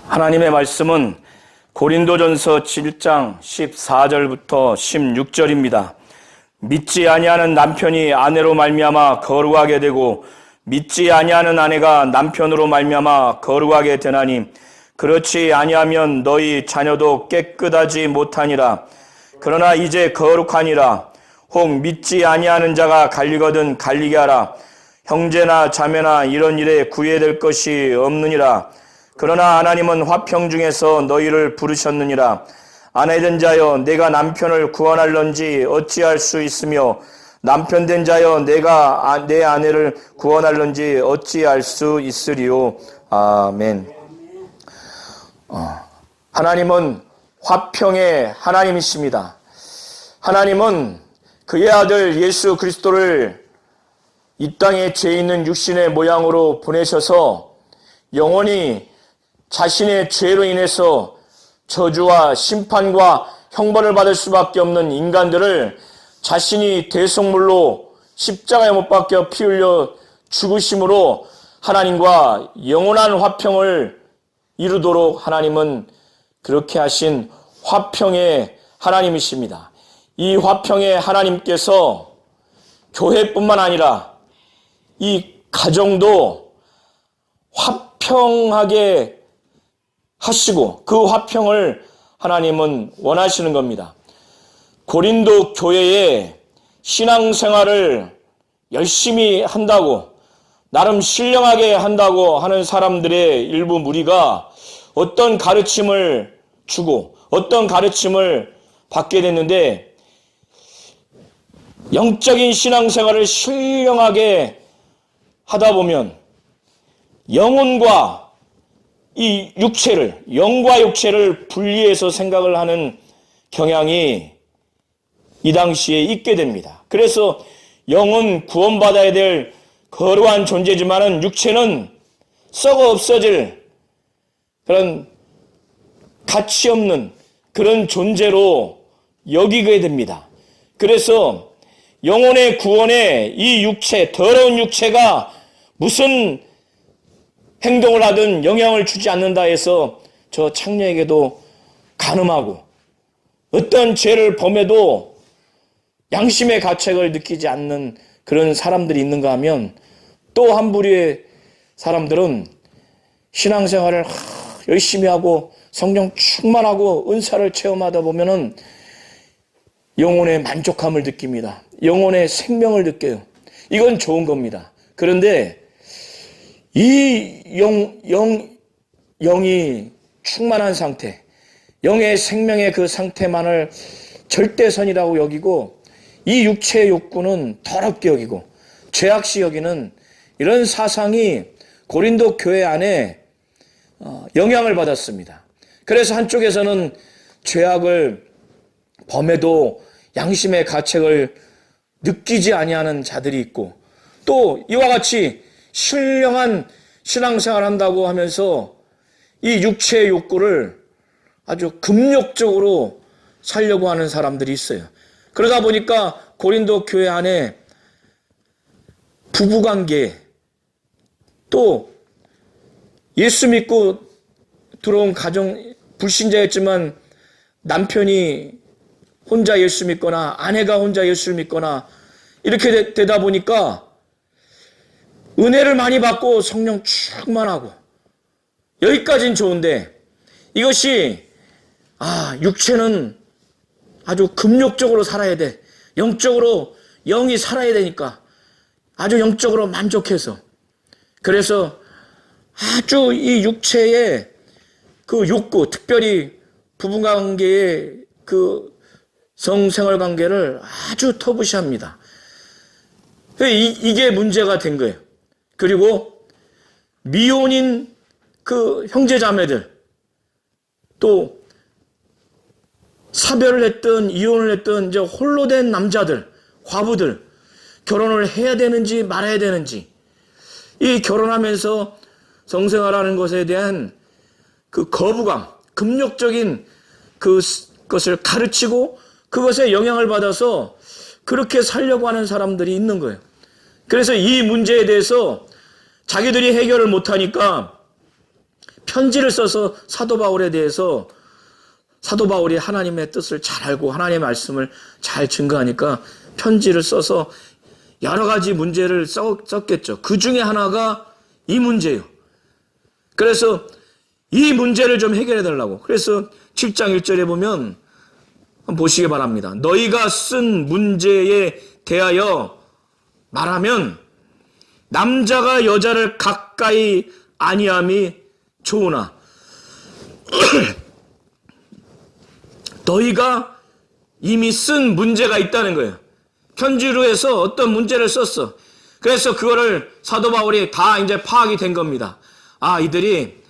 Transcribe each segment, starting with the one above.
하나님의 말씀은 고린도전서 7장 14절부터 16절입니다. 믿지 아니하는 남편이 아내로 말미암아 거룩하게 되고 믿지 아니하는 아내가 남편으로 말미암아 거룩하게 되나니 그렇지 아니하면 너희 자녀도 깨끗하지 못하니라. 그러나 이제 거룩하니라. 혹 믿지 아니하는 자가 갈리거든 갈리게 하라. 형제나 자매나 이런 일에 구애될 것이 없느니라. 그러나 하나님은 화평 중에서 너희를 부르셨느니라. 아내된 자여 내가 남편을 구원할런지 어찌할 수 있으며 남편 된 자여 내가 내 아내를 구원할런지 어찌할 수 있으리요. 아멘. 하나님은 화평의 하나님이십니다. 하나님은 그의 아들 예수 그리스도를 이 땅에 죄 있는 육신의 모양으로 보내셔서 영원히 자신의 죄로 인해서 저주와 심판과 형벌을 받을 수밖에 없는 인간들을 자신이 대속물로 십자가에 못 박혀 피 흘려 죽으심으로 하나님과 영원한 화평을 이루도록 하나님은 그렇게 하신 화평의 하나님이십니다. 이 화평의 하나님께서 교회뿐만 아니라 이 가정도 화평하게 하시고 그 화평을 하나님은 원하시는 겁니다. 고린도 교회에 신앙생활을 열심히 한다고 나름 신령하게 한다고 하는 사람들의 일부 무리가 어떤 가르침을 주고 어떤 가르침을 받게 됐는데 영적인 신앙생활을 신령하게 하다 보면 영혼과 이 육체를, 영과 육체를 분리해서 생각을 하는 경향이 이 당시에 있게 됩니다. 그래서 영은 구원받아야 될 거룩한 존재지만은 육체는 썩어 없어질 그런 가치 없는 그런 존재로 여기게 됩니다. 그래서 영혼의 구원에 이 육체, 더러운 육체가 무슨 행동을 하든 영향을 주지 않는다 해서 저 창녀에게도 간음하고 어떤 죄를 범해도 양심의 가책을 느끼지 않는 그런 사람들이 있는가 하면 또 한 부류의 사람들은 신앙생활을 열심히 하고 성령 충만하고 은사를 체험하다 보면은 영혼의 만족함을 느낍니다. 영혼의 생명을 느껴요. 이건 좋은 겁니다. 그런데 이 영이 충만한 상태, 영의 생명의 그 상태만을 절대선이라고 여기고 이 육체의 욕구는 더럽게 여기고 죄악시 여기는 이런 사상이 고린도 교회 안에 영향을 받았습니다. 그래서 한쪽에서는 죄악을 범해도 양심의 가책을 느끼지 아니하는 자들이 있고 또 이와 같이 신령한 신앙생활 한다고 하면서 이 육체의 욕구를 아주 금욕적으로 살려고 하는 사람들이 있어요. 그러다 보니까 고린도 교회 안에 부부관계 또 예수 믿고 들어온 가정 불신자였지만 남편이 혼자 예수 믿거나 아내가 혼자 예수를 믿거나 이렇게 되다 보니까 은혜를 많이 받고 성령 충만하고 여기까지는 좋은데 이것이 육체는 아주 금욕적으로 살아야 돼. 영적으로 영이 살아야 되니까 아주 영적으로 만족해서 그래서 아주 이 육체의 그 욕구 특별히 부부관계의 그 성생활 관계를 아주 터부시합니다. 이게 문제가 된 거예요. 그리고 미혼인 그 형제자매들 또 사별을 했든 이혼을 했든 이제 홀로 된 남자들, 과부들 결혼을 해야 되는지 말아야 되는지 이 결혼하면서 성생활하는 것에 대한 그 거부감, 금욕적인 그것을 가르치고 그것에 영향을 받아서 그렇게 살려고 하는 사람들이 있는 거예요. 그래서 이 문제에 대해서 자기들이 해결을 못하니까 편지를 써서 사도 바울에 대해서 사도 바울이 하나님의 뜻을 잘 알고 하나님의 말씀을 잘 증거하니까 편지를 써서 여러 가지 문제를 썼겠죠. 그 중에 하나가 이 문제예요. 그래서 이 문제를 좀 해결해 달라고. 그래서 7장 1절에 보면 한번 보시기 바랍니다. 너희가 쓴 문제에 대하여 말하면 남자가 여자를 가까이 아니함이 좋으나 너희가 이미 쓴 문제가 있다는 거예요. 편지로 해서 어떤 문제를 썼어. 그래서 그거를 사도 바울이 다 이제 파악이 된 겁니다. 아, 이들이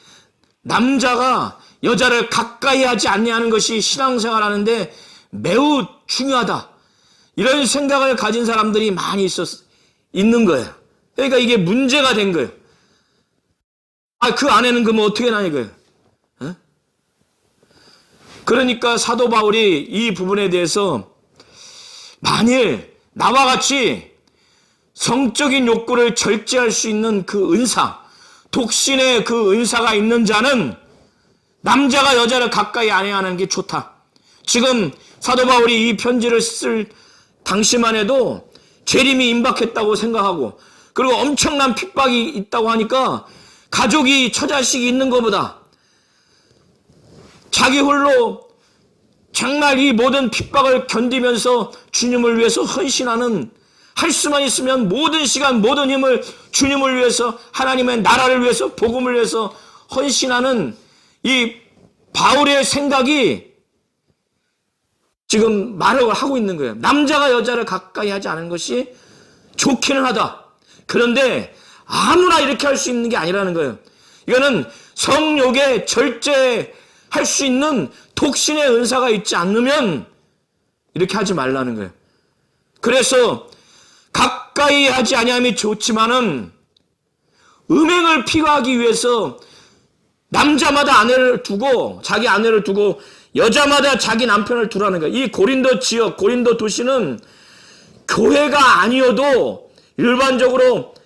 남자가 여자를 가까이 하지 않냐는 것이 신앙생활 하는데 매우 중요하다. 이런 생각을 가진 사람들이 많이 있는 거예요. 그러니까 이게 문제가 된 거예요. 아, 그 안에는 그러면 어떻게 나냐 이거예요. 어? 그러니까 사도 바울이 이 부분에 대해서 만일 나와 같이 성적인 욕구를 절제할 수 있는 그 은사, 독신의 그 은사가 있는 자는 남자가 여자를 가까이 안 해야 하는 게 좋다. 지금 사도 바울이 이 편지를 쓸 당시만 해도 재림이 임박했다고 생각하고 그리고 엄청난 핍박이 있다고 하니까 가족이 처자식이 있는 것보다 자기 홀로 정말 이 모든 핍박을 견디면서 주님을 위해서 헌신하는, 할 수만 있으면 모든 시간 모든 힘을 주님을 위해서, 하나님의 나라를 위해서, 복음을 위해서 헌신하는 이 바울의 생각이 지금 말을 하고 있는 거예요. 남자가 여자를 가까이 하지 않은 것이 좋기는 하다. 그런데 아무나 이렇게 할 수 있는 게 아니라는 거예요. 이거는 성욕에 절제할 수 있는 독신의 은사가 있지 않으면 이렇게 하지 말라는 거예요. 그래서 가까이 하지 아니함이 좋지만은 음행을 피하기 위해서 남자마다 아내를 두고 자기 아내를 두고 여자마다 자기 남편을 두라는 거예요. 이 고린도 지역, 고린도 도시는 교회가 아니어도 일반적으로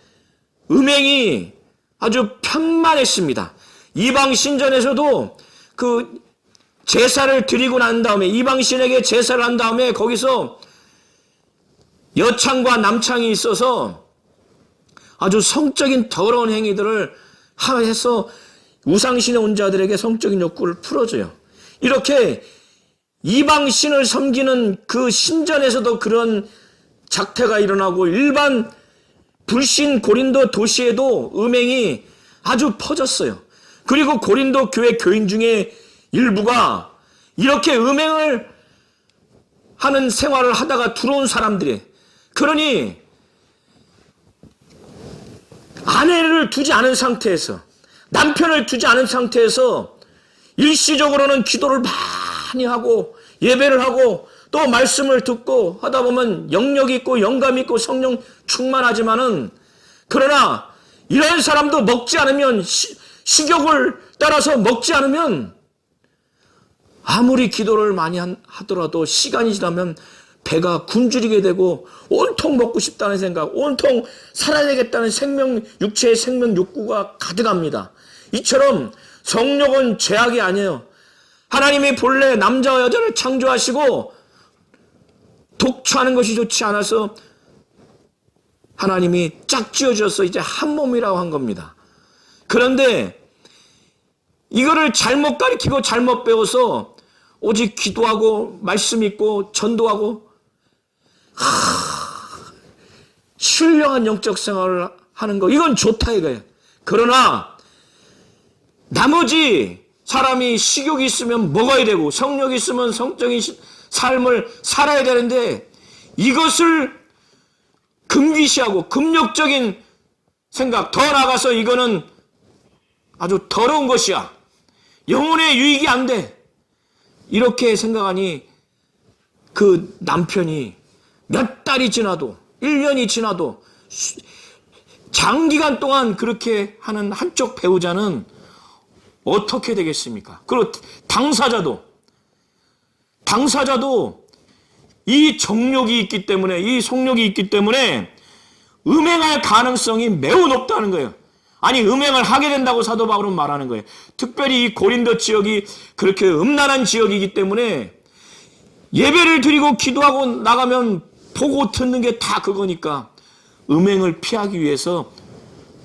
음행이 아주 편만했습니다. 이방 신전에서도 그 제사를 드리고 난 다음에 이방신에게 제사를 한 다음에 거기서 여창과 남창이 있어서 아주 성적인 더러운 행위들을 해서 우상신에 온 자들에게 성적인 욕구를 풀어줘요. 이렇게 이방신을 섬기는 그 신전에서도 그런 작태가 일어나고 일반 불신 고린도 도시에도 음행이 아주 퍼졌어요. 그리고 고린도 교회 교인 중에 일부가 이렇게 음행을 하는 생활을 하다가 들어온 사람들이, 그러니 아내를 두지 않은 상태에서, 남편을 두지 않은 상태에서 일시적으로는 기도를 많이 하고 예배를 하고 또 말씀을 듣고 하다 보면 영력 있고 영감 있고 성령 충만하지만은, 그러나 이런 사람도 먹지 않으면 식욕을 따라서 먹지 않으면 아무리 기도를 많이 하더라도 시간이 지나면 배가 굶주리게 되고 온통 먹고 싶다는 생각, 온통 살아야 되겠다는 육체의 생명 욕구가 가득합니다. 이처럼 성욕은 죄악이 아니에요. 하나님이 본래 남자와 여자를 창조하시고 독초하는 것이 좋지 않아서 하나님이 짝지어줘서 이제 한 몸이라고 한 겁니다. 그런데 이거를 잘못 가르치고 잘못 배워서 오직 기도하고 말씀 있고 전도하고 신령한 영적 생활을 하는 거, 이건 좋다 이거예요. 그러나 나머지 사람이 식욕이 있으면 먹어야 되고 성욕이 있으면 성적인 삶을 살아야 되는데 이것을 금기시하고 금욕적인 생각, 더 나아가서 이거는 아주 더러운 것이야, 영혼의 유익이 안 돼, 이렇게 생각하니 그 남편이 몇 달이 지나도 1년이 지나도 장기간 동안 그렇게 하는 한쪽 배우자는 어떻게 되겠습니까? 그리고 당사자도 이 정욕이 있기 때문에, 이 속욕이 있기 때문에 음행할 가능성이 매우 높다는 거예요. 아니 음행을 하게 된다고 사도 바울은 말하는 거예요. 특별히 이 고린도 지역이 그렇게 음란한 지역이기 때문에 예배를 드리고 기도하고 나가면 보고 듣는 게 다 그거니까 음행을 피하기 위해서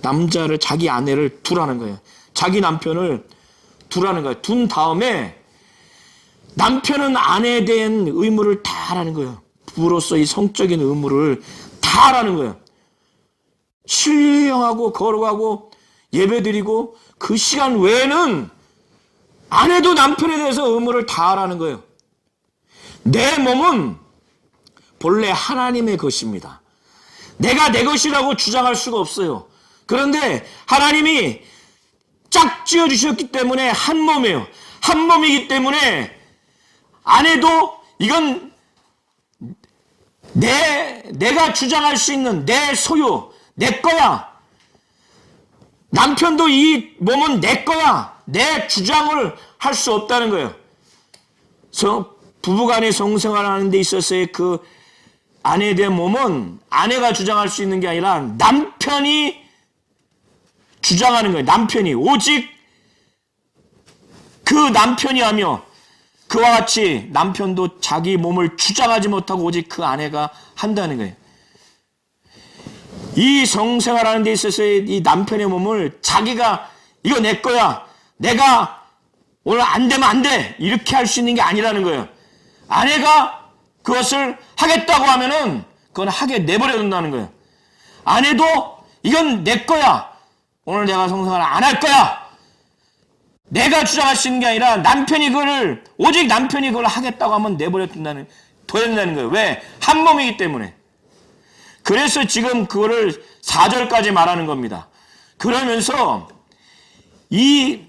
남자를, 자기 아내를 두라는 거예요. 자기 남편을 두라는 거예요. 둔 다음에 남편은 아내에 대한 의무를 다 하라는 거예요. 부부로서 이 성적인 의무를 다 하라는 거예요. 신령하고 거룩하고 예배드리고 그 시간 외에는 아내도 남편에 대해서 의무를 다 하라는 거예요. 내 몸은 본래 하나님의 것입니다. 내가 내 것이라고 주장할 수가 없어요. 그런데 하나님이 짝 지어주셨기 때문에 한 몸이에요. 한 몸이기 때문에 아내도 이건 내가 주장할 수 있는 내 소유, 내 거야. 남편도 이 몸은 내 거야. 내 주장을 할 수 없다는 거예요. 부부간의 성생활 하는 데 있어서의 그 아내에 대한 몸은 아내가 주장할 수 있는 게 아니라 남편이 주장하는 거예요. 남편이. 오직 그 남편이 하며 그와 같이 남편도 자기 몸을 주장하지 못하고 오직 그 아내가 한다는 거예요. 이 성생활하는 데 있어서의 이 남편의 몸을 자기가 이거 내 거야. 내가 오늘 안 되면 안 돼. 이렇게 할 수 있는 게 아니라는 거예요. 아내가 그것을 하겠다고 하면은 그건 하게 내버려 둔다는 거예요. 아내도 이건 내 거야. 오늘 내가 성생활 안 할 거야. 내가 주장할 수 있는 게 아니라 남편이 오직 남편이 그걸 하겠다고 하면 내버려 둔다는 거예요. 왜? 한 몸이기 때문에. 그래서 지금 그거를 4절까지 말하는 겁니다. 그러면서 이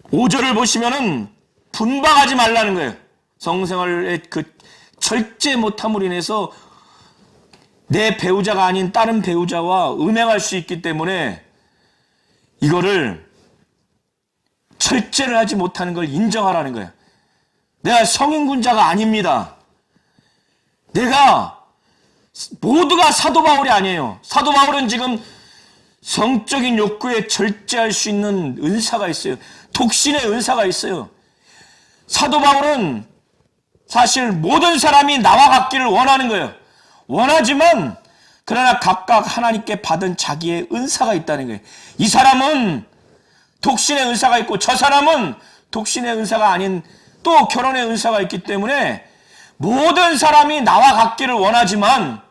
5절을 보시면은 분방하지 말라는 거예요. 성생활의 그 절제 못함으로 인해서 내 배우자가 아닌 다른 배우자와 음행할 수 있기 때문에 이거를 절제를 하지 못하는 걸 인정하라는 거예요. 내가 성인군자가 아닙니다. 모두가 사도 바울이 아니에요. 사도 바울은 지금 성적인 욕구에 절제할 수 있는 은사가 있어요. 독신의 은사가 있어요. 사도 바울은 사실 모든 사람이 나와 같기를 원하는 거예요. 원하지만 그러나 각각 하나님께 받은 자기의 은사가 있다는 거예요. 이 사람은 독신의 은사가 있고 저 사람은 독신의 은사가 아닌 또 결혼의 은사가 있기 때문에 모든 사람이 나와 같기를 원하지만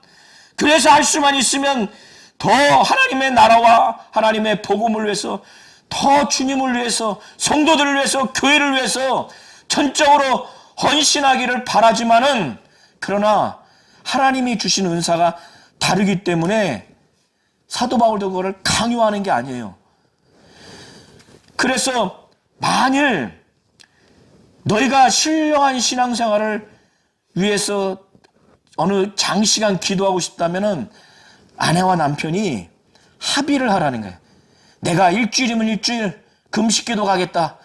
그래서 할 수만 있으면 더 하나님의 나라와 하나님의 복음을 위해서 더 주님을 위해서 성도들을 위해서 교회를 위해서 전적으로 헌신하기를 바라지만은 그러나 하나님이 주신 은사가 다르기 때문에 사도 바울도 그거를 강요하는 게 아니에요. 그래서 만일 너희가 신령한 신앙생활을 위해서 어느 장시간 기도하고 싶다면은 아내와 남편이 합의를 하라는 거예요. 내가 일주일이면 일주일 금식기도 가겠다.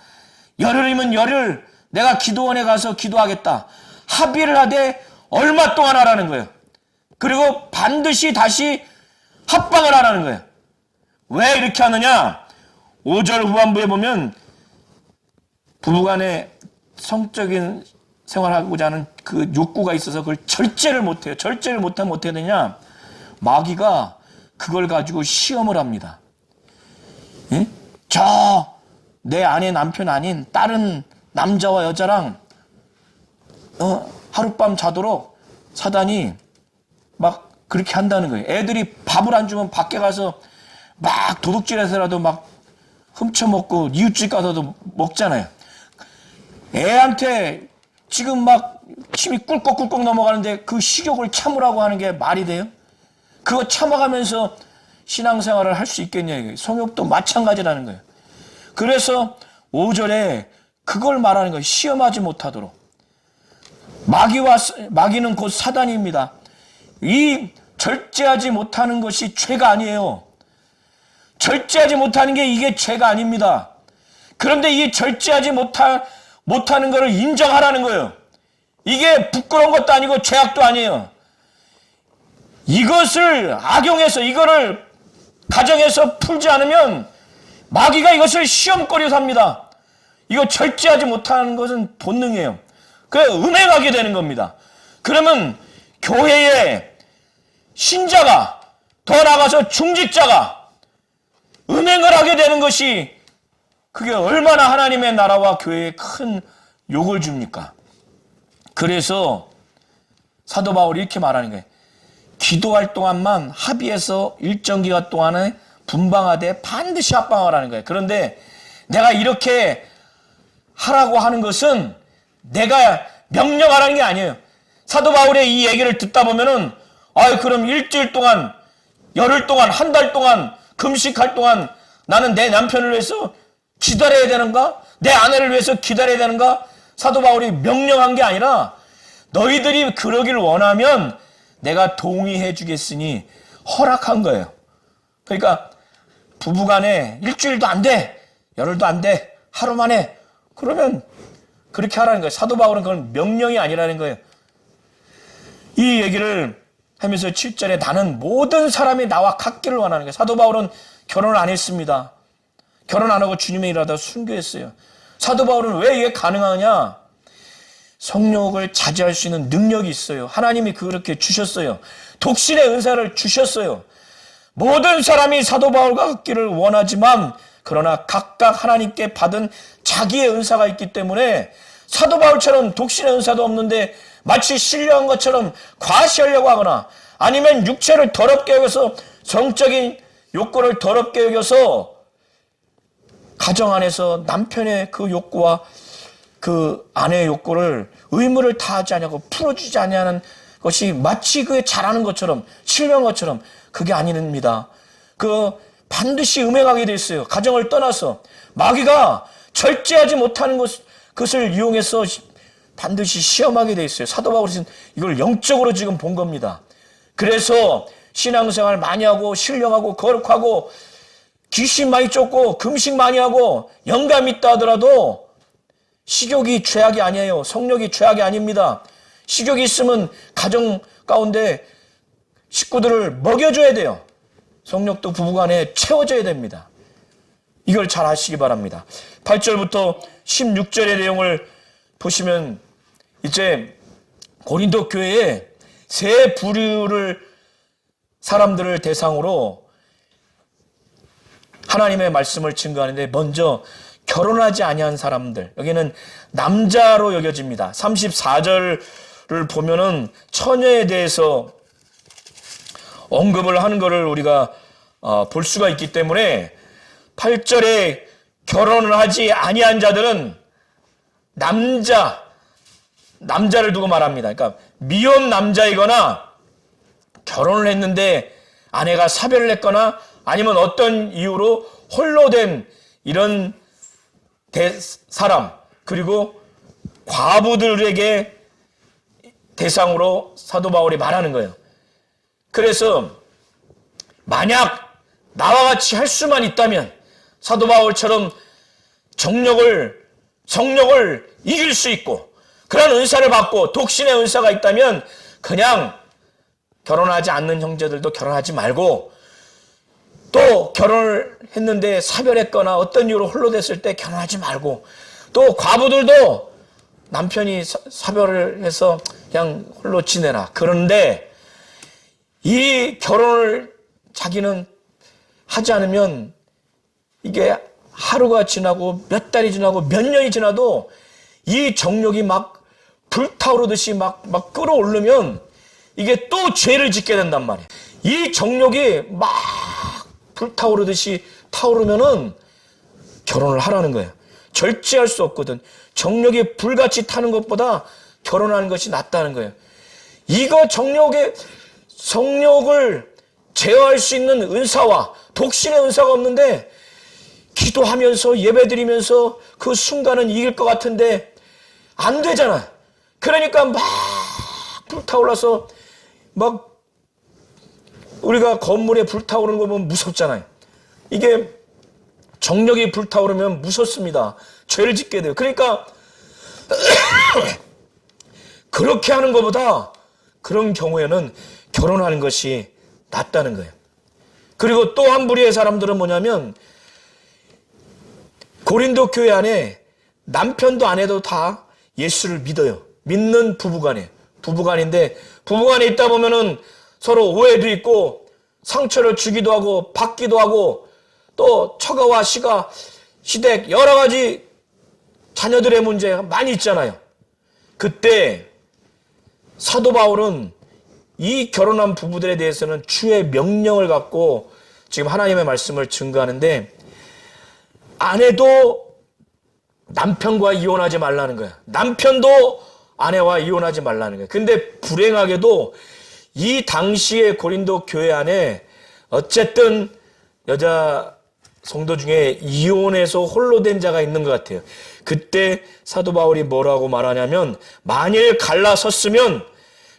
열흘이면 열흘 내가 기도원에 가서 기도하겠다. 합의를 하되 얼마 동안 하라는 거예요. 그리고 반드시 다시 합방을 하라는 거예요. 왜 이렇게 하느냐? 5절 후반부에 보면 부부간에 성적인 생활하고자 하는 그 욕구가 있어서 그걸 절제를 못해요. 절제를 못하면 어떻게 되냐? 마귀가 그걸 가지고 시험을 합니다. 응? 내 아내 남편 아닌 다른 남자와 여자랑 하룻밤 자도록 사단이 막 그렇게 한다는 거예요. 애들이 밥을 안 주면 밖에 가서 막 도둑질해서라도 막 훔쳐먹고 이웃집 가서도 먹잖아요. 애한테 지금 막 침이 꿀꺽꿀꺽 넘어가는데 그 식욕을 참으라고 하는 게 말이 돼요? 그거 참아가면서 신앙생활을 할 수 있겠냐. 성욕도 마찬가지라는 거예요. 그래서 5절에 그걸 말하는 거예요. 시험하지 못하도록. 마귀는 곧 사단입니다. 이 절제하지 못하는 것이 죄가 아니에요. 절제하지 못하는 게 이게 죄가 아닙니다. 그런데 이 절제하지 못하는 것을 인정하라는 거예요. 이게 부끄러운 것도 아니고 죄악도 아니에요. 이것을 악용해서 이거를 가정에서 풀지 않으면 마귀가 이것을 시험거리로 삽니다. 이거 절제하지 못하는 것은 본능이에요. 그래 음행하게 되는 겁니다. 그러면 교회의 신자가 더 나아가서 중직자가 음행을 하게 되는 것이 그게 얼마나 하나님의 나라와 교회에 큰 욕을 줍니까? 그래서 사도 바울이 이렇게 말하는 거예요. 기도할 동안만 합의해서 일정 기간 동안에 분방하되 반드시 합방하라는 거예요. 그런데 내가 이렇게 하라고 하는 것은 내가 명령하라는 게 아니에요. 사도 바울의 이 얘기를 듣다 보면은 그럼 일주일 동안, 열흘 동안, 한 달 동안 금식할 동안 나는 내 남편을 위해서 기다려야 되는가? 내 아내를 위해서 기다려야 되는가? 사도 바울이 명령한 게 아니라 너희들이 그러길 원하면 내가 동의해 주겠으니 허락한 거예요. 그러니까 부부간에 일주일도 안 돼, 열흘도 안 돼, 하루 만에 그러면 그렇게 하라는 거예요. 사도 바울은 그건 명령이 아니라는 거예요. 이 얘기를 하면서 7절에 나는 모든 사람이 나와 같기를 원하는 거예요. 사도 바울은 결혼을 안 했습니다. 결혼 안 하고 주님의 일하다 순교했어요. 사도 바울은 왜 이게 가능하냐? 성욕을 자제할 수 있는 능력이 있어요. 하나님이 그렇게 주셨어요. 독신의 은사를 주셨어요. 모든 사람이 사도 바울과 같기를 원하지만 그러나 각각 하나님께 받은 자기의 은사가 있기 때문에 사도 바울처럼 독신의 은사도 없는데 마치 신령한 것처럼 과시하려고 하거나 아니면 육체를 더럽게 여겨서 성적인 욕구를 더럽게 여겨서 가정 안에서 남편의 그 욕구와 그 아내의 욕구를 의무를 다하지 않냐고 풀어주지 않냐는 것이 마치 그게 잘하는 것처럼 신령한 것처럼 그게 아닙니다. 반드시 음행하게 돼 있어요. 가정을 떠나서 마귀가 절제하지 못하는 것을 이용해서 반드시 시험하게 돼 있어요. 사도 바울은 이걸 영적으로 지금 본 겁니다. 그래서 신앙생활 많이 하고 신령하고 거룩하고 귀신 많이 쫓고 금식 많이 하고 영감 있다 하더라도 식욕이 죄악이 아니에요. 성욕이 죄악이 아닙니다. 식욕이 있으면 가정 가운데 식구들을 먹여줘야 돼요. 성욕도 부부간에 채워져야 됩니다. 이걸 잘 아시기 바랍니다. 8절부터 16절의 내용을 보시면 이제 고린도 교회에 세 부류를 사람들을 대상으로 하나님의 말씀을 증거하는데 먼저 결혼하지 아니한 사람들, 여기는 남자로 여겨집니다. 34절을 보면은 처녀에 대해서 언급을 하는 것을 우리가 볼 수가 있기 때문에 8절에 결혼을 하지 아니한 자들은 남자를 두고 말합니다. 그러니까 미혼 남자이거나 결혼을 했는데 아내가 사별을 했거나 아니면 어떤 이유로 홀로 된 이런 사람, 그리고 과부들에게 대상으로 사도 바울이 말하는 거예요. 그래서 만약 나와 같이 할 수만 있다면 사도 바울처럼 성욕을 이길 수 있고 그런 은사를 받고 독신의 은사가 있다면 그냥 결혼하지 않는 형제들도 결혼하지 말고 또 결혼을 했는데 사별했거나 어떤 이유로 홀로 됐을 때 결혼하지 말고 또 과부들도 남편이 사별을 해서 그냥 홀로 지내라. 그런데 이 결혼을 자기는 하지 않으면 이게 하루가 지나고 몇 달이 지나고 몇 년이 지나도 이 정욕이 막 불타오르듯이 막 끌어오르면 이게 또 죄를 짓게 된단 말이에요. 이 정욕이 막 불타오르듯이 타오르면은 결혼을 하라는 거예요. 절제할 수 없거든. 정욕이 불같이 타는 것보다 결혼하는 것이 낫다는 거예요. 이거 성욕을 제어할 수 있는 은사와 독신의 은사가 없는데 기도하면서 예배드리면서 그 순간은 이길 것 같은데 안 되잖아. 그러니까 막 불타올라서 막 우리가 건물에 불타오르는 거 보면 무섭잖아요. 이게 정력이 불타오르면 무섭습니다. 죄를 짓게 돼요. 그러니까 그렇게 하는 것보다 그런 경우에는 결혼하는 것이 낫다는 거예요. 그리고 또 한 부류의 사람들은 뭐냐면 고린도 교회 안에 남편도 아내도 다 예수를 믿어요. 믿는 부부간인데 부부간에 있다 보면은 서로 오해도 있고 상처를 주기도 하고 받기도 하고 또 처가와 시댁 여러 가지 자녀들의 문제가 많이 있잖아요. 그때 사도 바울은 이 결혼한 부부들에 대해서는 주의 명령을 갖고 지금 하나님의 말씀을 증거하는데, 아내도 남편과 이혼하지 말라는 거야. 남편도 아내와 이혼하지 말라는 거야. 근데 불행하게도 이 당시의 고린도 교회 안에 어쨌든 여자 성도 중에 이혼해서 홀로 된 자가 있는 것 같아요. 그때 사도 바울이 뭐라고 말하냐면, 만일 갈라섰으면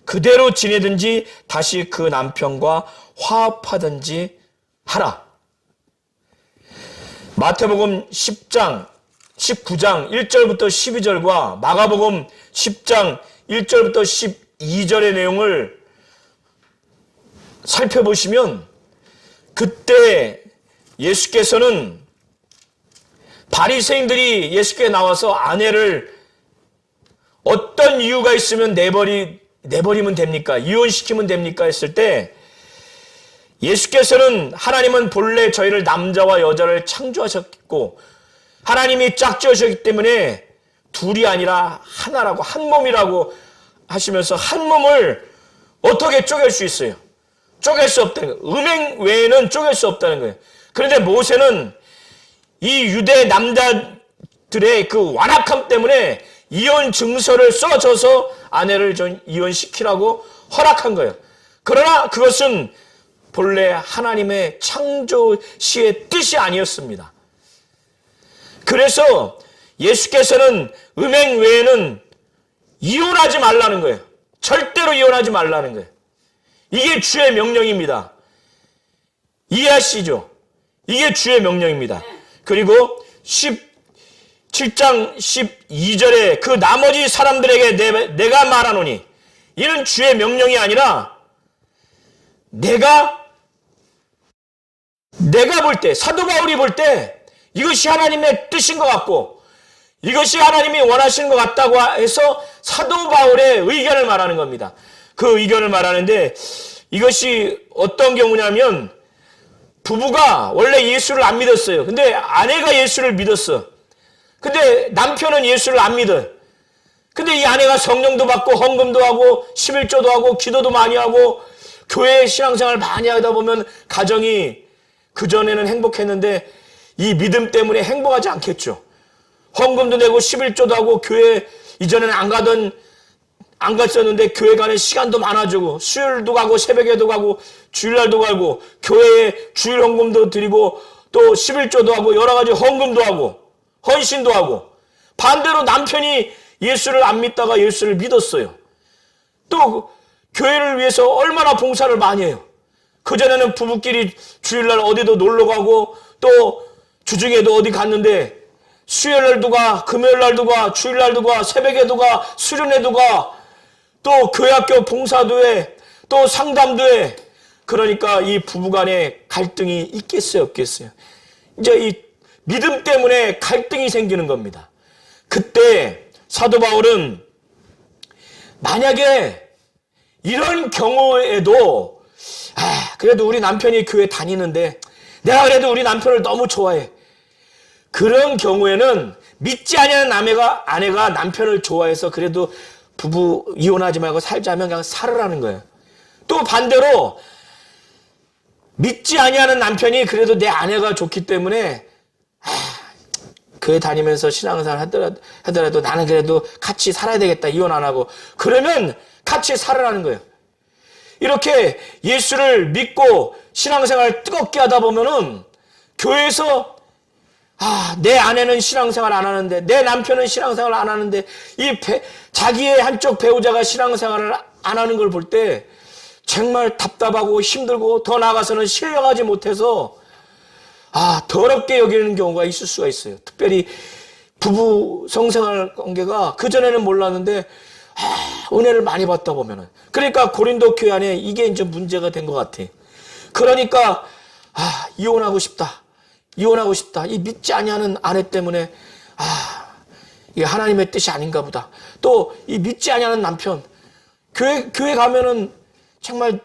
그대로 지내든지 다시 그 남편과 화합하든지 하라. 마태복음 10장 19장 1절부터 12절과 마가복음 10장 1절부터 12절의 내용을 살펴보시면, 그때 예수께서는 바리새인들이 예수께 나와서 아내를 어떤 이유가 있으면 내버리면 됩니까? 이혼시키면 됩니까? 했을 때, 예수께서는 하나님은 본래 저희를 남자와 여자를 창조하셨고 하나님이 짝지으셨기 때문에 둘이 아니라 하나라고, 한 몸이라고 하시면서 한 몸을 어떻게 쪼갤 수 있어요? 쪼갤 수 없다는 거예요. 음행 외에는 쪼갤 수 없다는 거예요. 그런데 모세는 이 유대 남자들의 그 완악함 때문에 이혼 증서를 써줘서 아내를 좀 이혼시키라고 허락한 거예요. 그러나 그것은 본래 하나님의 창조시의 뜻이 아니었습니다. 그래서 예수께서는 음행 외에는 이혼하지 말라는 거예요. 절대로 이혼하지 말라는 거예요. 이게 주의 명령입니다. 이해하시죠? 이게 주의 명령입니다. 그리고 17장 12절에 그 나머지 사람들에게 내가 말하노니, 이는 주의 명령이 아니라 내가 볼 때, 사도 바울이 볼 때 이것이 하나님의 뜻인 것 같고 이것이 하나님이 원하시는 것 같다고 해서 사도 바울의 의견을 말하는 겁니다. 그 의견을 말하는데, 이것이 어떤 경우냐면, 부부가 원래 예수를 안 믿었어요. 근데 아내가 예수를 믿었어. 근데 남편은 예수를 안 믿어요. 근데 이 아내가 성령도 받고 헌금도 하고 11조도 하고 기도도 많이 하고 교회 신앙생활 많이 하다 보면 가정이 그전에는 행복했는데 이 믿음 때문에 행복하지 않겠죠. 헌금도 내고 11조도 하고 교회 이전에는 안 갔었는데 교회 가는 시간도 많아지고 수요일도 가고 새벽에도 가고 주일날도 가고 교회에 주일 헌금도 드리고 또 11조도 하고 여러 가지 헌금도 하고 헌신도 하고, 반대로 남편이 예수를 안 믿다가 예수를 믿었어요. 또 교회를 위해서 얼마나 봉사를 많이 해요. 그전에는 부부끼리 주일날 어디도 놀러 가고 또 주중에도 어디 갔는데 수요일날도 가, 금요일날도 가, 주일날도 가, 새벽에도 가, 수련회도 가, 또 교회학교 봉사도 해, 또 상담도 해. 그러니까 이 부부간에 갈등이 있겠어요, 없겠어요? 이제 이 믿음 때문에 갈등이 생기는 겁니다. 그때 사도 바울은 만약에 이런 경우에도 그래도 우리 남편이 교회 다니는데 내가 그래도 우리 남편을 너무 좋아해. 그런 경우에는 믿지 아니하는 아내가 남편을 좋아해서 그래도 부부 이혼하지 말고 살자면 그냥 살으라는 거예요. 또 반대로 믿지 아니하는 남편이 그래도 내 아내가 좋기 때문에 교회 다니면서 신앙생활 하더라도 나는 그래도 같이 살아야 되겠다, 이혼 안 하고. 그러면 같이 살으라는 거예요. 이렇게 예수를 믿고 신앙생활 뜨겁게 하다 보면은 교회에서 내 아내는 신앙생활 안 하는데, 내 남편은 신앙생활 안 하는데, 자기의 한쪽 배우자가 신앙생활을 안 하는 걸 볼 때 정말 답답하고 힘들고 더 나아가서는 신령하지 못해서 더럽게 여기는 경우가 있을 수가 있어요. 특별히 부부 성생활 관계가 그전에는 몰랐는데 은혜를 많이 받다 보면은. 그러니까 고린도 교회 안에 이게 이제 문제가 된 것 같아. 그러니까 이혼하고 싶다. 이혼하고 싶다. 이 믿지 아니하는 아내 때문에 이게 하나님의 뜻이 아닌가 보다. 또 이 믿지 아니하는 남편, 교회 가면은 정말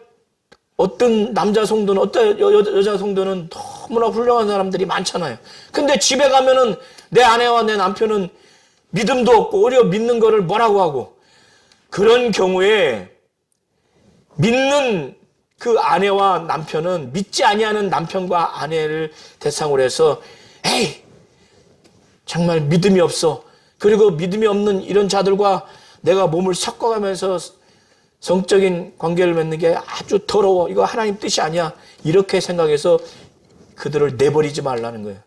어떤 남자 성도는 어떤 여자 성도는 너무나 훌륭한 사람들이 많잖아요. 근데 집에 가면은 내 아내와 내 남편은 믿음도 없고 오히려 믿는 거를 뭐라고 하고, 그런 경우에 믿는 그 아내와 남편은 믿지 아니하는 남편과 아내를 대상으로 해서 에이 정말 믿음이 없어. 그리고 믿음이 없는 이런 자들과 내가 몸을 섞어가면서 성적인 관계를 맺는 게 아주 더러워. 이거 하나님 뜻이 아니야. 이렇게 생각해서 그들을 내버리지 말라는 거예요.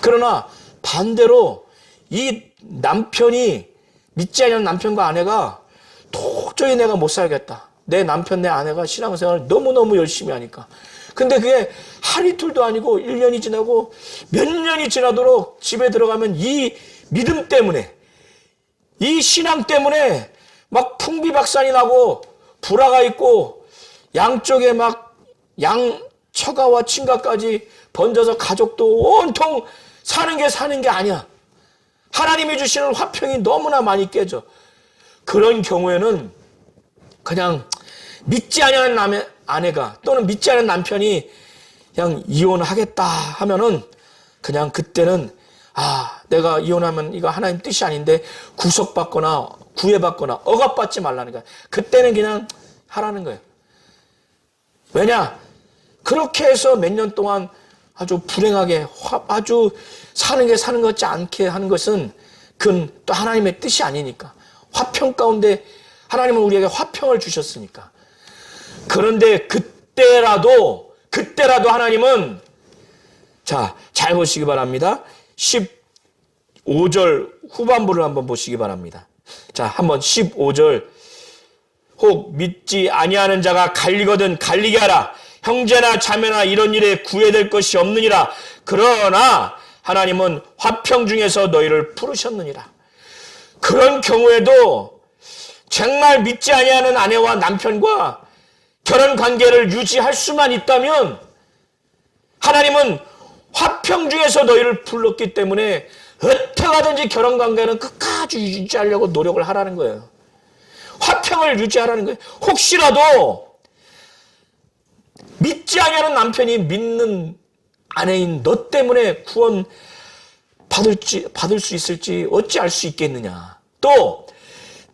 그러나 반대로 이 남편이 믿지 않는 남편과 아내가 도저히 내가 못 살겠다. 내 남편, 내 아내가 신앙생활을 너무너무 열심히 하니까. 근데 그게 하루 이틀도 아니고 1년이 지나고 몇 년이 지나도록 집에 들어가면 이 믿음 때문에, 이 신앙 때문에 막 풍비박산이 나고 불화가 있고 양쪽에 막 양처가와 친가까지 번져서 가족도 온통 사는 게 아니야. 하나님이 주시는 화평이 너무나 많이 깨져. 그런 경우에는 그냥 믿지 않는 아내가 또는 믿지 않는 남편이 그냥 이혼하겠다 하면은 그냥 그때는 내가 이혼하면 이거 하나님 뜻이 아닌데 구속받거나 구애받거나 억압받지 말라는 거야. 그때는 그냥 하라는 거예요. 왜냐? 그렇게 해서 몇 년 동안 아주 불행하게 아주 사는 것 같지 않게 하는 것은 그건 또 하나님의 뜻이 아니니까. 화평 가운데 하나님은 우리에게 화평을 주셨으니까. 그런데 그때라도 하나님은 잘 보시기 바랍니다. 15절 후반부를 한번 보시기 바랍니다. 한번 15절. 혹 믿지 아니하는 자가 갈리거든 갈리게 하라. 형제나 자매나 이런 일에 구애될 것이 없느니라. 그러나 하나님은 화평 중에서 너희를 부르셨느니라. 그런 경우에도 정말 믿지 아니하는 아내와 남편과 결혼 관계를 유지할 수만 있다면 하나님은 화평 중에서 너희를 불렀기 때문에 어떻게 하든지 결혼 관계는 끝까지 유지하려고 노력을 하라는 거예요. 화평을 유지하라는 거예요. 혹시라도 믿지 아니하는 남편이 믿는 아내인 너 때문에 구원 받을 수 있을지 어찌 알 수 있겠느냐. 또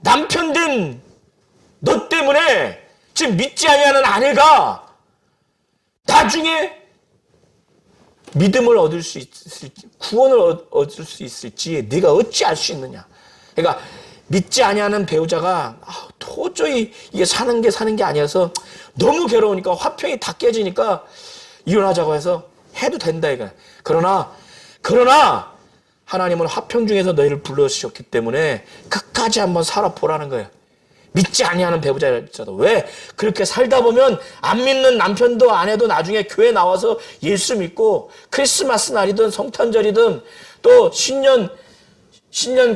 남편 된 너 때문에 지금 믿지 아니하는 아내가 나중에 믿음을 얻을 수 있을지, 구원을 얻을 수 있을지 네가 어찌 알 수 있느냐. 그러니까 믿지 아니하는 배우자가 도저히 이게 사는 게 아니어서 너무 괴로우니까 화평이 다 깨지니까 이혼하자고 해서 해도 된다 이거야. 그러나 하나님은 화평 중에서 너희를 불러주셨기 때문에 끝까지 한번 살아보라는 거예요. 믿지 아니하는 배우자도. 왜? 그렇게 살다 보면 안 믿는 남편도 아내도 나중에 교회 나와서 예수 믿고 크리스마스 날이든 성탄절이든 또 신년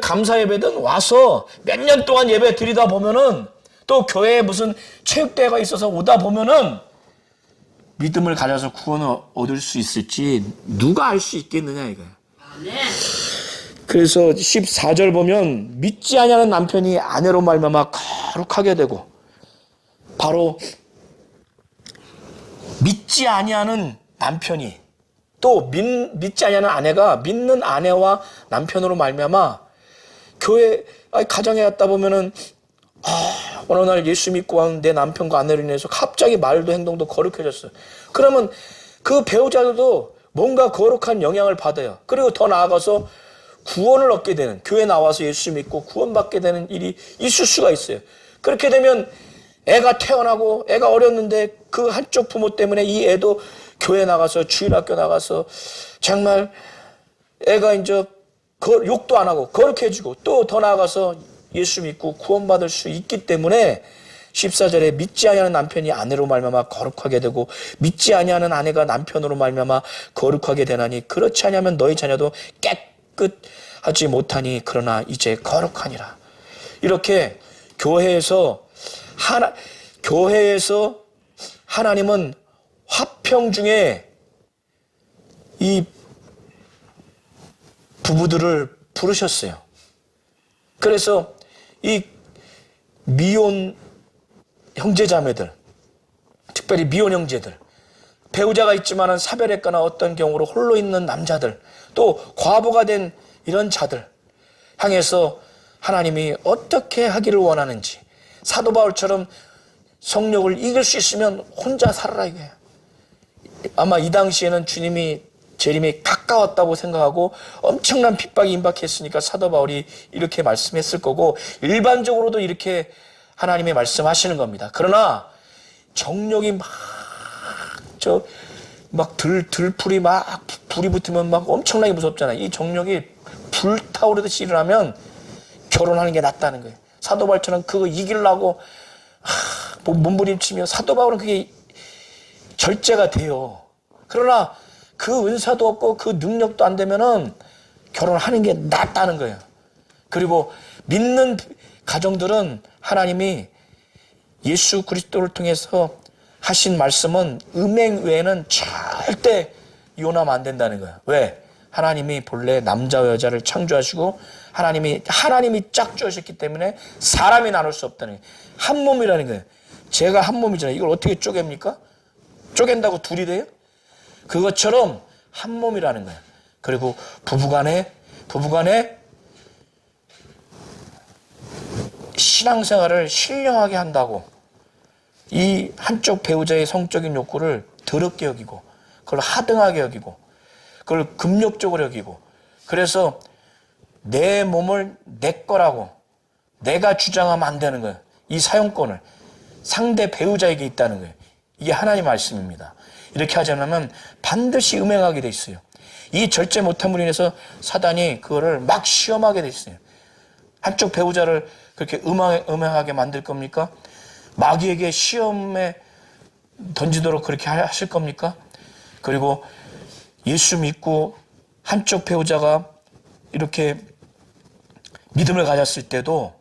감사 예배든 와서 몇 년 동안 예배 드리다 보면은 또 교회에 무슨 체육대회가 있어서 오다 보면은 믿음을 가져서 구원을 얻을 수 있을지 누가 알 수 있겠느냐 이거야. 그래서 14절 보면 믿지 아니하는 남편이 아내로 말미암아 거룩하게 되고, 바로 믿지 아니하는 남편이 또 믿지 아니하는 아내가 믿는 아내와 남편으로 말미암아 교회 가정에 갔다 보면은 어느 날 예수 믿고 한 내 남편과 아내로 인해서 갑자기 말도 행동도 거룩해졌어요. 그러면 그 배우자들도 뭔가 거룩한 영향을 받아요. 그리고 더 나아가서 구원을 얻게 되는, 교회 나와서 예수 믿고 구원받게 되는 일이 있을 수가 있어요. 그렇게 되면 애가 태어나고 애가 어렸는데 그 한쪽 부모 때문에 이 애도 교회 나가서 주일학교 나가서 정말 애가 이제 욕도 안 하고 거룩해지고 또 더 나아가서 예수 믿고 구원받을 수 있기 때문에 14절에 믿지 아니하는 남편이 아내로 말미암아 거룩하게 되고 믿지 아니하는 아내가 남편으로 말미암아 거룩하게 되나니 그렇지 아니하면 너희 자녀도 깨끗하지 못하니 그러나 이제 거룩하니라. 이렇게 교회에서 하나님은 화평 중에 이 부부들을 부르셨어요. 그래서 이 미혼 형제자매들, 특별히 미혼 형제들, 배우자가 있지만은 사별했거나 어떤 경우로 홀로 있는 남자들, 또 과부가 된 이런 자들 향해서 하나님이 어떻게 하기를 원하는지, 사도 바울처럼 성욕을 이길 수 있으면 혼자 살아라 이거예요. 아마 이 당시에는 주님이 재림이 가까웠다고 생각하고 엄청난 핍박이 임박했으니까 사도 바울이 이렇게 말씀했을 거고, 일반적으로도 이렇게 하나님의 말씀하시는 겁니다. 그러나 정욕이 들풀이 막 불이 붙으면 막 엄청나게 무섭잖아요. 이 정욕이 불타오르듯이 일어나면 결혼하는 게 낫다는 거예요. 사도 바울처럼 그거 이기려고 몸부림치며, 사도 바울은 그게 절제가 돼요. 그러나 그 은사도 없고 그 능력도 안 되면은 결혼하는 게 낫다는 거예요. 그리고 믿는 가정들은 하나님이 예수 그리스도를 통해서 하신 말씀은 음행 외에는 절대 이혼하면 안 된다는 거예요. 왜? 하나님이 본래 남자와 여자를 창조하시고 하나님이 짝지으셨기 때문에 사람이 나눌 수 없다는 거예요. 한 몸이라는 거예요. 제가 한 몸이잖아요. 이걸 어떻게 쪼갭니까? 쪼갠다고 둘이 돼요? 그것처럼 한 몸이라는 거예요. 그리고 부부간에 신앙생활을 신령하게 한다고 이 한쪽 배우자의 성적인 욕구를 더럽게 여기고, 그걸 하등하게 여기고, 그걸 금욕적으로 여기고, 그래서 내 몸을 내 거라고 내가 주장하면 안 되는 거예요. 이 사용권을 상대 배우자에게 있다는 거예요. 이게 하나님의 말씀입니다. 이렇게 하지 않으면 반드시 음행하게 돼 있어요. 이 절제 못함으로 인해서 사단이 그거를 막 시험하게 돼 있어요. 한쪽 배우자를 그렇게 음행하게 만들 겁니까? 마귀에게 시험에 던지도록 그렇게 하실 겁니까? 그리고 예수 믿고 한쪽 배우자가 이렇게 믿음을 가졌을 때도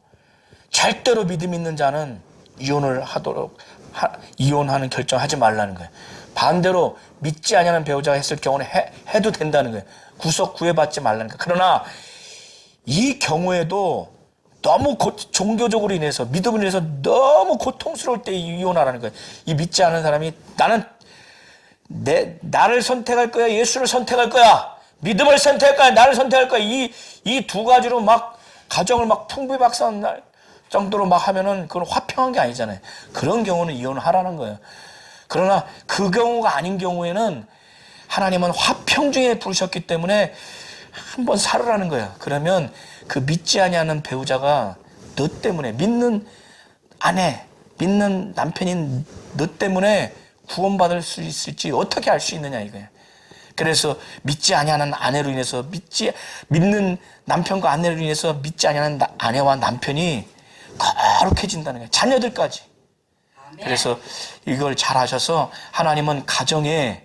절대로 믿음 있는 자는 이혼하는 결정하지 말라는 거예요. 반대로 믿지 아니하는 배우자가 했을 경우는 해도 된다는 거예요. 구해받지 말라는 거예요. 그러나 이 경우에도 너무 종교적으로 인해서, 믿음으로 인해서 너무 고통스러울 때 이혼하라는 거예요. 이 믿지 않은 사람이 나를 선택할 거야, 예수를 선택할 거야, 믿음을 선택할 거야, 나를 선택할 거야, 이 두 가지로 막 가정을 막 풍비박산 정도로 막 하면은 그건 화평한 게 아니잖아요. 그런 경우는 이혼을 하라는 거예요. 그러나 그 경우가 아닌 경우에는 하나님은 화평 중에 부르셨기 때문에 한번 살으라는 거예요. 그러면 그 믿지 아니하는 배우자가 너 때문에, 믿는 아내, 믿는 남편인 너 때문에 구원받을 수 있을지 어떻게 알 수 있느냐 이거예요. 그래서 믿지 아니하는 아내로 인해서, 믿는 남편과 아내로 인해서 믿지 아니하는 아내와 남편이 거룩해진다는 거예요. 자녀들까지. 그래서 이걸 잘 하셔서 하나님은 가정에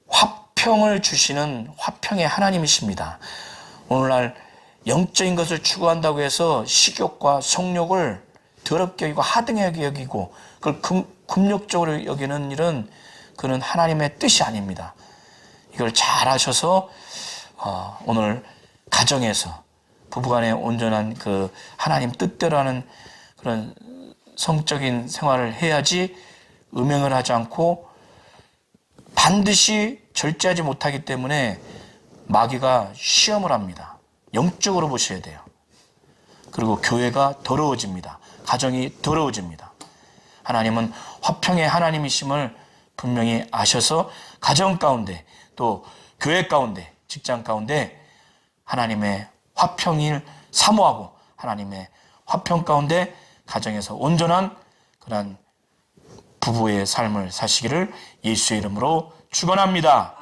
화평을 주시는 화평의 하나님이십니다. 오늘날 영적인 것을 추구한다고 해서 식욕과 성욕을 더럽게 여기고 하등하게 여기고 그걸 금욕적으로 여기는 일은 그는 하나님의 뜻이 아닙니다. 이걸 잘 하셔서 오늘 가정에서 부부간의 온전한 그 하나님 뜻대로 하는 그런 성적인 생활을 해야지 음행을 하지 않고, 반드시 절제하지 못하기 때문에 마귀가 시험을 합니다. 영적으로 보셔야 돼요. 그리고 교회가 더러워집니다. 가정이 더러워집니다. 하나님은 화평의 하나님이심을 분명히 아셔서 가정 가운데, 또 교회 가운데, 직장 가운데 하나님의 화평을 사모하고 하나님의 화평 가운데 가정에서 온전한 그런 부부의 삶을 사시기를 예수의 이름으로 축원합니다.